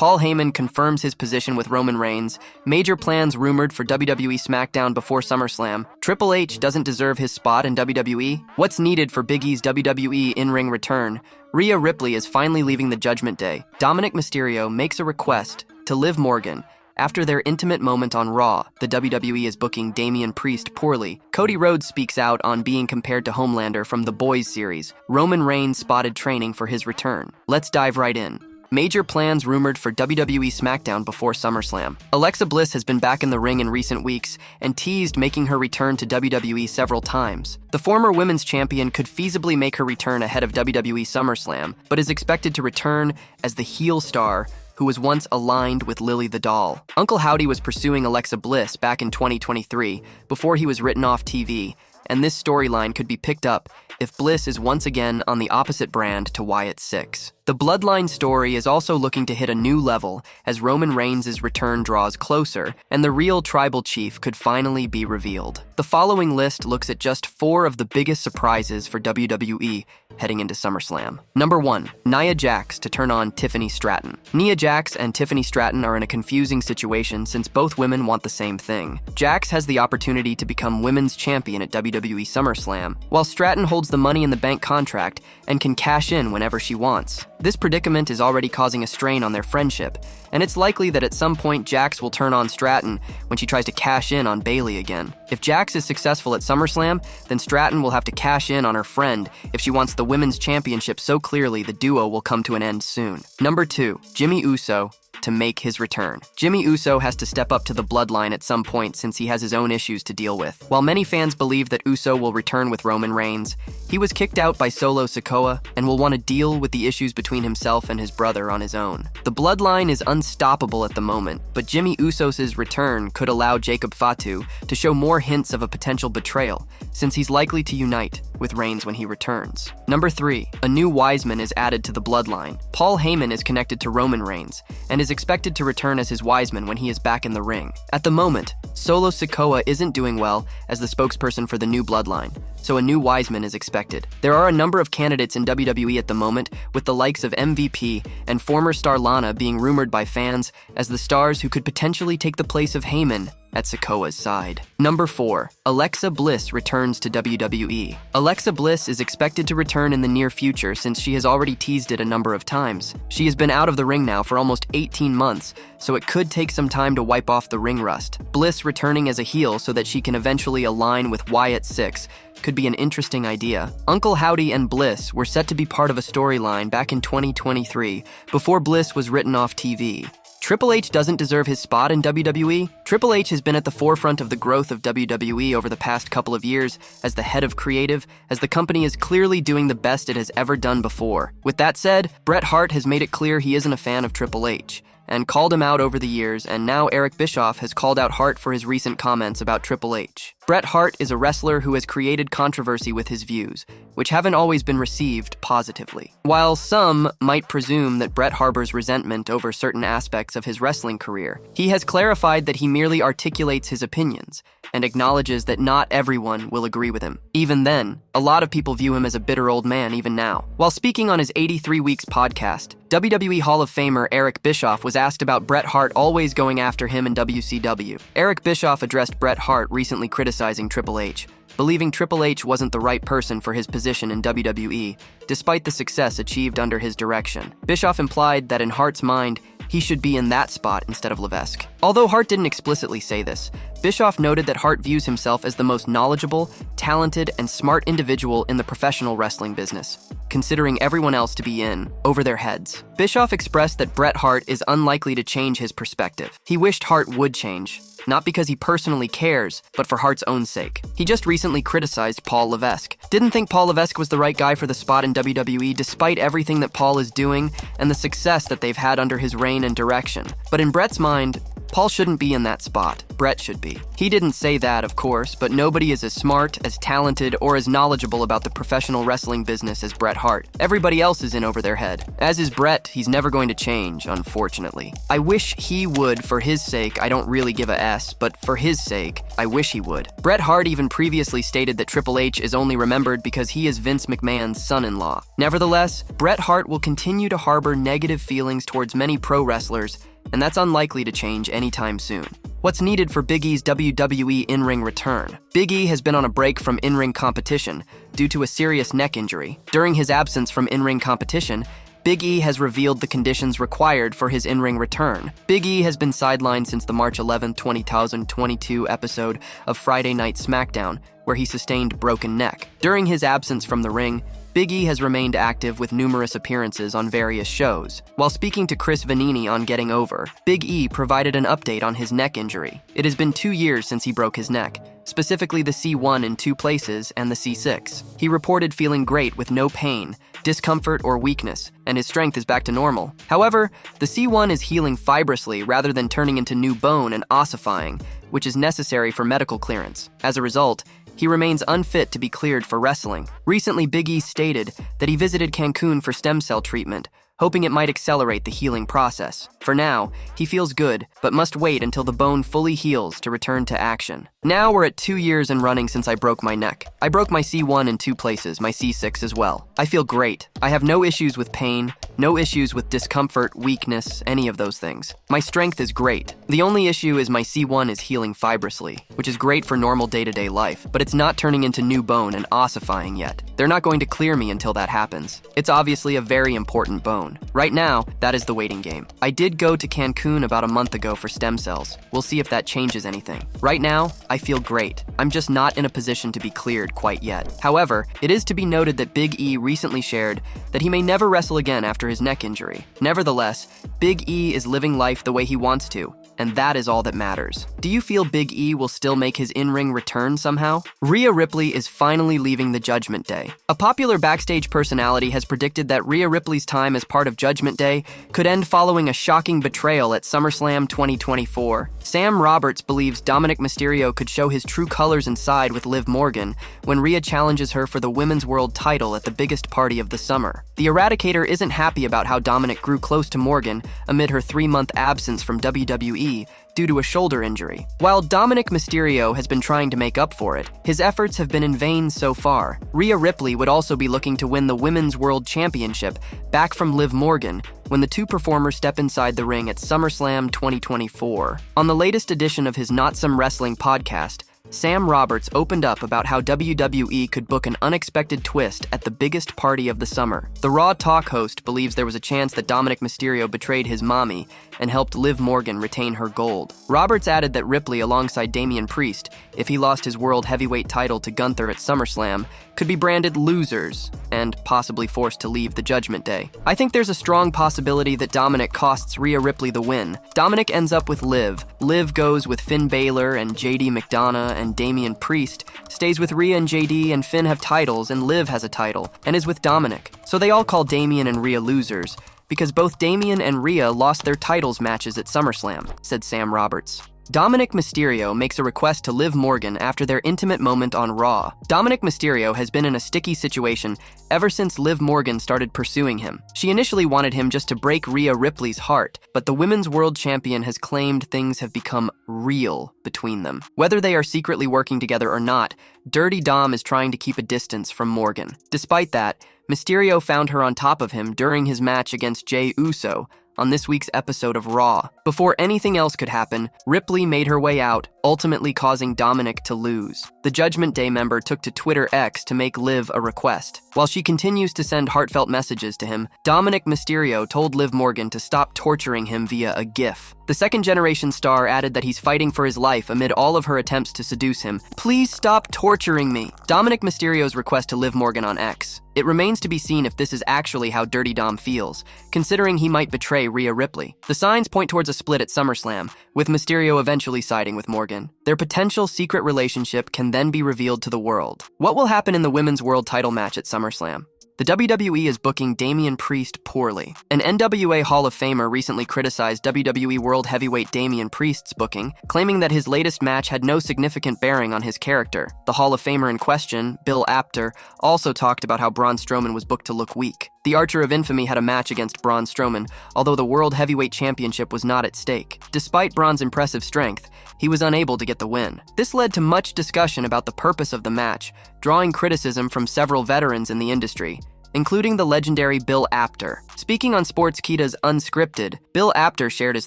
Paul Heyman confirms his position with Roman Reigns, major plans rumored for WWE SmackDown before SummerSlam, Triple H doesn't deserve his spot in WWE, what's needed for Big E's WWE InRing Return, Rhea Ripley is finally leaving the Judgment Day, Dominik Mysterio makes a request to Liv Morgan. After their intimate moment on Raw, the WWE is booking Damian Priest poorly. Cody Rhodes speaks out on being compared to Homelander from The Boys series. Roman Reigns spotted training for his return. Let's dive right in. Major plans rumored for WWE SmackDown before SummerSlam. Alexa Bliss has been back in the ring in recent weeks and teased making her return to WWE several times. The former women's champion could feasibly make her return ahead of WWE SummerSlam, but is expected to return as the heel star who was once aligned with Lily the Doll. Uncle Howdy was pursuing Alexa Bliss back in 2023 before he was written off TV, and this storyline could be picked up if Bliss is once again on the opposite brand to Wyatt Six. The Bloodline story is also looking to hit a new level as Roman Reigns' return draws closer, and the real tribal chief could finally be revealed. The following list looks at just 4 of the biggest surprises for WWE heading into SummerSlam. Number 1, Nia Jax to turn on Tiffany Stratton. Nia Jax and Tiffany Stratton are in a confusing situation since both women want the same thing. Jax has the opportunity to become women's champion at WWE SummerSlam, while Stratton holds the Money in the Bank contract and can cash in whenever she wants. This predicament is already causing a strain on their friendship, and it's likely that at some point Jax will turn on Stratton when she tries to cash in on Bayley again. If Jax is successful at SummerSlam, then Stratton will have to cash in on her friend if she wants the women's championship so clearly the duo will come to an end soon. Number 2, Jimmy Uso to make his return. Jimmy Uso has to step up to the bloodline at some point since he has his own issues to deal with. While many fans believe that Uso will return with Roman Reigns, he was kicked out by Solo Sikoa and will want to deal with the issues between himself and his brother on his own. The bloodline is unstoppable at the moment, but Jimmy Uso's return could allow Jacob Fatu to show more hints of a potential betrayal, since he's likely to unite with Reigns when he returns. Number 3, a new Wiseman is added to the bloodline. Paul Heyman is connected to Roman Reigns and is expected to return as his Wiseman when he is back in the ring. At the moment, Solo Sikoa isn't doing well as the spokesperson for the new bloodline, so a new Wiseman is expected. There are a number of candidates in WWE at the moment, with the likes of MVP and former star Lana being rumored by fans as the stars who could potentially take the place of Heyman at Sikoa's side. Number 4, Alexa Bliss returns to WWE. Alexa Bliss is expected to return in the near future since she has already teased it a number of times. She has been out of the ring now for almost 18 months, so it could take some time to wipe off the ring rust. Bliss returning as a heel so that she can eventually align with Wyatt Six could be an interesting idea. Uncle Howdy and Bliss were set to be part of a storyline back in 2023 before Bliss was written off TV. Triple H doesn't deserve his spot in WWE. Triple H has been at the forefront of the growth of WWE over the past couple of years as the head of creative, as the company is clearly doing the best it has ever done before. With that said, Bret Hart has made it clear he isn't a fan of Triple H and called him out over the years, and now Eric Bischoff has called out Hart for his recent comments about Triple H. Bret Hart is a wrestler who has created controversy with his views, which haven't always been received positively. While some might presume that Bret harbors resentment over certain aspects of his wrestling career, he has clarified that he merely articulates his opinions and acknowledges that not everyone will agree with him. Even then, a lot of people view him as a bitter old man even now. While speaking on his 83 Weeks podcast, WWE Hall of Famer Eric Bischoff was asked about Bret Hart always going after him in WCW. Eric Bischoff addressed Bret Hart recently criticizing Triple H, believing Triple H wasn't the right person for his position in WWE, despite the success achieved under his direction. Bischoff implied that in Hart's mind, he should be in that spot instead of Levesque. Although Hart didn't explicitly say this, Bischoff noted that Hart views himself as the most knowledgeable, talented, and smart individual in the professional wrestling business, considering everyone else to be in over their heads. Bischoff expressed that Bret Hart is unlikely to change his perspective. He wished Hart would change, not because he personally cares, but for Hart's own sake. He just recently criticized Paul Levesque. Didn't think Paul Levesque was the right guy for the spot in WWE despite everything that Paul is doing and the success that they've had under his reign and direction. But in Bret's mind, Paul shouldn't be in that spot. Bret should be. He didn't say that, of course, but nobody is as smart, as talented, or as knowledgeable about the professional wrestling business as Bret Hart. Everybody else is in over their head. As is Bret, he's never going to change, unfortunately. I wish he would, for his sake. I don't really give a S, but for his sake, I wish he would. Bret Hart even previously stated that Triple H is only remembered because he is Vince McMahon's son-in-law. Nevertheless, Bret Hart will continue to harbor negative feelings towards many pro wrestlers, and that's unlikely to change anytime soon. What's needed for Big E's WWE InRing Return? Big E has been on a break from in-ring competition due to a serious neck injury. During his absence from in-ring competition, Big E has revealed the conditions required for his in-ring return. Big E has been sidelined since the March 11, 2022 episode of Friday Night SmackDown, where he sustained broken neck. During his absence from the ring, Big E has remained active with numerous appearances on various shows. While speaking to Chris Vanini on Getting Over, Big E provided an update on his neck injury. It has been 2 years since he broke his neck, specifically the C1 in 2 places and the C6. He reported feeling great with no pain, discomfort, or weakness, and his strength is back to normal. However, the C1 is healing fibrously rather than turning into new bone and ossifying, which is necessary for medical clearance. As a result, he remains unfit to be cleared for wrestling. Recently, Big E stated that he visited Cancun for stem cell treatment, hoping it might accelerate the healing process. For now, he feels good, but must wait until the bone fully heals to return to action. Now we're at 2 years and running since I broke my neck. I broke my C1 in 2 places, my C6 as well. I feel great. I have no issues with pain, no issues with discomfort, weakness, any of those things. My strength is great. The only issue is my C1 is healing fibrously, which is great for normal day-to-day life, but it's not turning into new bone and ossifying yet. They're not going to clear me until that happens. It's obviously a very important bone. Right now, that is the waiting game. I did go to Cancun about a month ago for stem cells. We'll see if that changes anything. Right now, I feel great. I'm just not in a position to be cleared quite yet. However, it is to be noted that Big E recently shared that he may never wrestle again after his neck injury. Nevertheless, Big E is living life the way he wants to, and that is all that matters. Do you feel Big E will still make his in-ring return somehow? Rhea Ripley is finally leaving the Judgment Day. A popular backstage personality has predicted that Rhea Ripley's time as part of Judgment Day could end following a shocking betrayal at SummerSlam 2024. Sam Roberts believes Dominik Mysterio could show his true colors inside with Liv Morgan when Rhea challenges her for the Women's World title at the biggest party of the summer. The Eradicator isn't happy about how Dominic grew close to Morgan amid her 3-month absence from WWE due to a shoulder injury. While Dominik Mysterio has been trying to make up for it, his efforts have been in vain so far. Rhea Ripley would also be looking to win the Women's World Championship back from Liv Morgan when the two performers step inside the ring at SummerSlam 2024. On the latest edition of his Not Some Wrestling podcast, Sam Roberts opened up about how WWE could book an unexpected twist at the biggest party of the summer. The Raw Talk host believes there was a chance that Dominik Mysterio betrayed his mommy and helped Liv Morgan retain her gold. Roberts added that Ripley, alongside Damian Priest, if he lost his World Heavyweight title to Gunther at SummerSlam, could be branded losers and possibly forced to leave the Judgment Day. I think there's a strong possibility that Dominic costs Rhea Ripley the win. Dominic ends up with Liv. Liv goes with Finn Balor and JD McDonough, and Damian Priest stays with Rhea and JD, and Finn have titles, and Liv has a title and is with Dominic. So they all call Damian and Rhea losers because both Damian and Rhea lost their titles matches at SummerSlam, said Sam Roberts. Dominik Mysterio makes a request to Liv Morgan after their intimate moment on Raw. Dominik Mysterio has been in a sticky situation ever since Liv Morgan started pursuing him. She initially wanted him just to break Rhea Ripley's heart, but the Women's World Champion has claimed things have become real between them. Whether they are secretly working together or not, Dirty Dom is trying to keep a distance from Morgan. Despite that, Mysterio found her on top of him during his match against Jey Uso on this week's episode of Raw. Before anything else could happen, Ripley made her way out, ultimately causing Dominic to lose. The Judgment Day member took to Twitter X to make Liv a request. While she continues to send heartfelt messages to him, Dominik Mysterio told Liv Morgan to stop torturing him via a GIF. The second-generation star added that he's fighting for his life amid all of her attempts to seduce him. "Please stop torturing me." Dominik Mysterio's request to Liv Morgan on X. It remains to be seen if this is actually how Dirty Dom feels, considering he might betray Rhea Ripley. The signs point towards a split at SummerSlam, with Mysterio eventually siding with Morgan. Their potential secret relationship can then be revealed to the world. What will happen in the Women's World title match at SummerSlam? The WWE is booking Damian Priest poorly. An NWA Hall of Famer recently criticized WWE World Heavyweight Damian Priest's booking, claiming that his latest match had no significant bearing on his character. The Hall of Famer in question, Bill Apter, also talked about how Braun Strowman was booked to look weak. The Archer of Infamy had a match against Braun Strowman, although the World Heavyweight Championship was not at stake. Despite Braun's impressive strength, he was unable to get the win. This led to much discussion about the purpose of the match, drawing criticism from several veterans in the industry, including the legendary Bill Apter. Speaking on Sportskeeda's Unscripted, Bill Apter shared his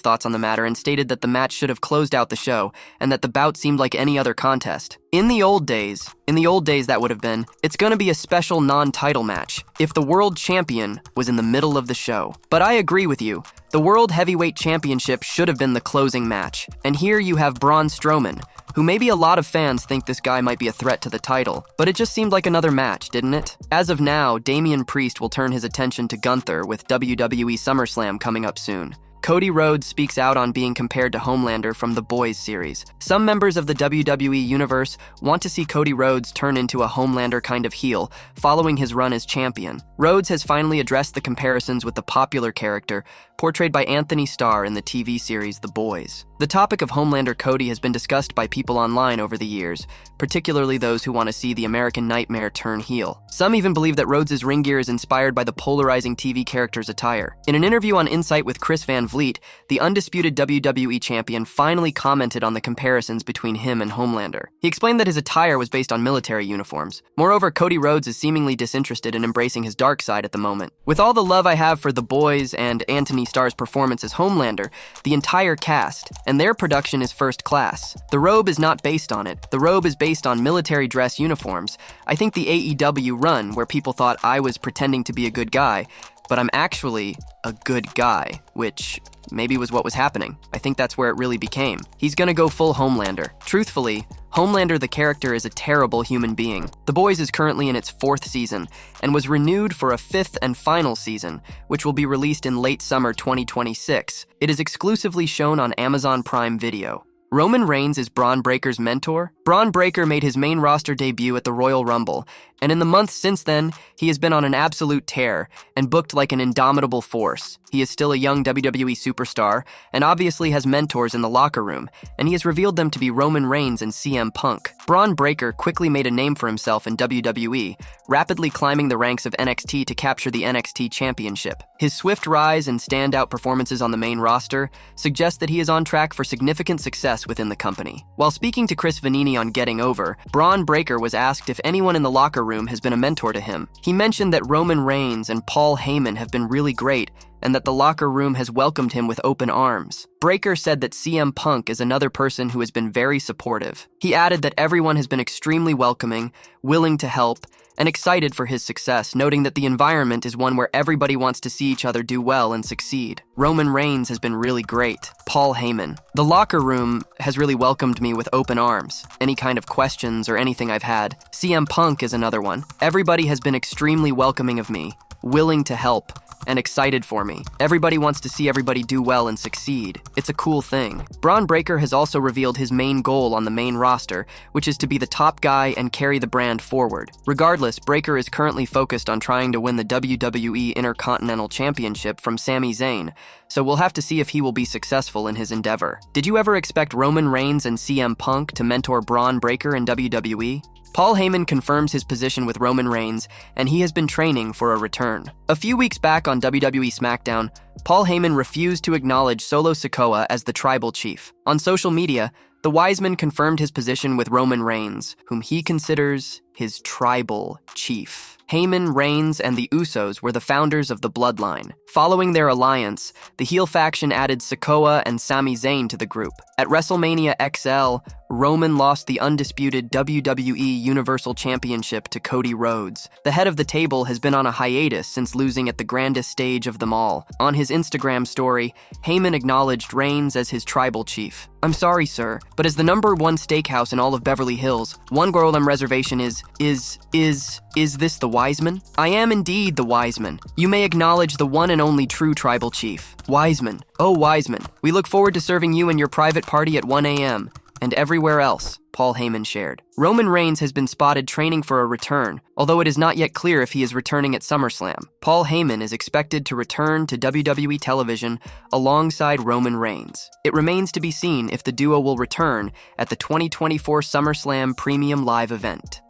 thoughts on the matter and stated that the match should have closed out the show and that the bout seemed like any other contest. In the old days that would have been, it's gonna be a special non-title match if the world champion was in the middle of the show. But I agree with you, the World Heavyweight Championship should have been the closing match. And here you have Braun Strowman, who maybe a lot of fans think this guy might be a threat to the title, but it just seemed like another match, didn't it? As of now, Damian Priest will turn his attention to Gunther with WWE SummerSlam coming up soon. Cody Rhodes speaks out on being compared to Homelander from The Boys series. Some members of the WWE Universe want to see Cody Rhodes turn into a Homelander kind of heel, following his run as champion. Rhodes has finally addressed the comparisons with the popular character, portrayed by Anthony Starr in the TV series The Boys. The topic of Homelander Cody has been discussed by people online over the years, particularly those who want to see the American Nightmare turn heel. Some even believe that Rhodes' ring gear is inspired by the polarizing TV character's attire. In an interview on Insight with Chris Van Vliet, the undisputed WWE champion finally commented on the comparisons between him and Homelander. He explained that his attire was based on military uniforms. Moreover, Cody Rhodes is seemingly disinterested in embracing his dark side at the moment. With all the love I have for The Boys and Anthony Starr's performance as Homelander, the entire cast, and their production is first class. The robe is not based on it. The robe is based on military dress uniforms. I think the AEW run, where people thought I was pretending to be a good guy, but I'm actually a good guy, which maybe was what was happening. I think that's where it really became. He's gonna go full Homelander. Truthfully, Homelander the character is a terrible human being. The Boys is currently in its 4th season and was renewed for a 5th and final season, which will be released in late summer 2026. It is exclusively shown on Amazon Prime Video. Roman Reigns is Braun Breaker's mentor. Braun Breaker made his main roster debut at the Royal Rumble, and in the months since then, he has been on an absolute tear and booked like an indomitable force. He is still a young WWE superstar and obviously has mentors in the locker room, and he has revealed them to be Roman Reigns and CM Punk. Braun Breaker quickly made a name for himself in WWE, rapidly climbing the ranks of NXT to capture the NXT Championship. His swift rise and standout performances on the main roster suggest that he is on track for significant success within the company. While speaking to Chris Vanini on Getting Over, Braun Breaker was asked if anyone in the locker room has been a mentor to him. He mentioned that Roman Reigns and Paul Heyman have been really great and that the locker room has welcomed him with open arms. Breaker said that CM Punk is another person who has been very supportive. He added that everyone has been extremely welcoming, willing to help, and excited for his success, noting that the environment is one where everybody wants to see each other do well and succeed. Roman Reigns has been really great. Paul Heyman. The locker room has really welcomed me with open arms. Any kind of questions or anything I've had. CM Punk is another one. Everybody has been extremely welcoming of me, willing to help, and excited for me. Everybody wants to see everybody do well and succeed. It's a cool thing. Braun Breaker has also revealed his main goal on the main roster, which is to be the top guy and carry the brand forward. Regardless, Breaker is currently focused on trying to win the WWE Intercontinental Championship from Sami Zayn, so we'll have to see if he will be successful in his endeavor. Did you ever expect Roman Reigns and CM Punk to mentor Braun Breaker in WWE? Paul Heyman confirms his position with Roman Reigns, and he has been training for a return. A few weeks back on WWE SmackDown, Paul Heyman refused to acknowledge Solo Sikoa as the tribal chief. On social media, the Wiseman confirmed his position with Roman Reigns, whom he considers his tribal chief. Heyman, Reigns, and the Usos were the founders of the bloodline. Following their alliance, the heel faction added Sikoa and Sami Zayn to the group. At WrestleMania XL, Roman lost the undisputed WWE Universal Championship to Cody Rhodes. The head of the table has been on a hiatus since losing at the grandest stage of them all. On his Instagram story, Heyman acknowledged Reigns as his tribal chief. "I'm sorry, sir, but as the #1 steakhouse in all of Beverly Hills, one girl on reservation is this the Wiseman? I am indeed the Wiseman. You may acknowledge the one and only true tribal chief. Wiseman. Oh, Wiseman, we look forward to serving you and your private party at 1 a.m. and everywhere else, Paul Heyman shared. Roman Reigns has been spotted training for a return, although it is not yet clear if he is returning at SummerSlam. Paul Heyman is expected to return to WWE television alongside Roman Reigns. It remains to be seen if the duo will return at the 2024 SummerSlam Premium Live event.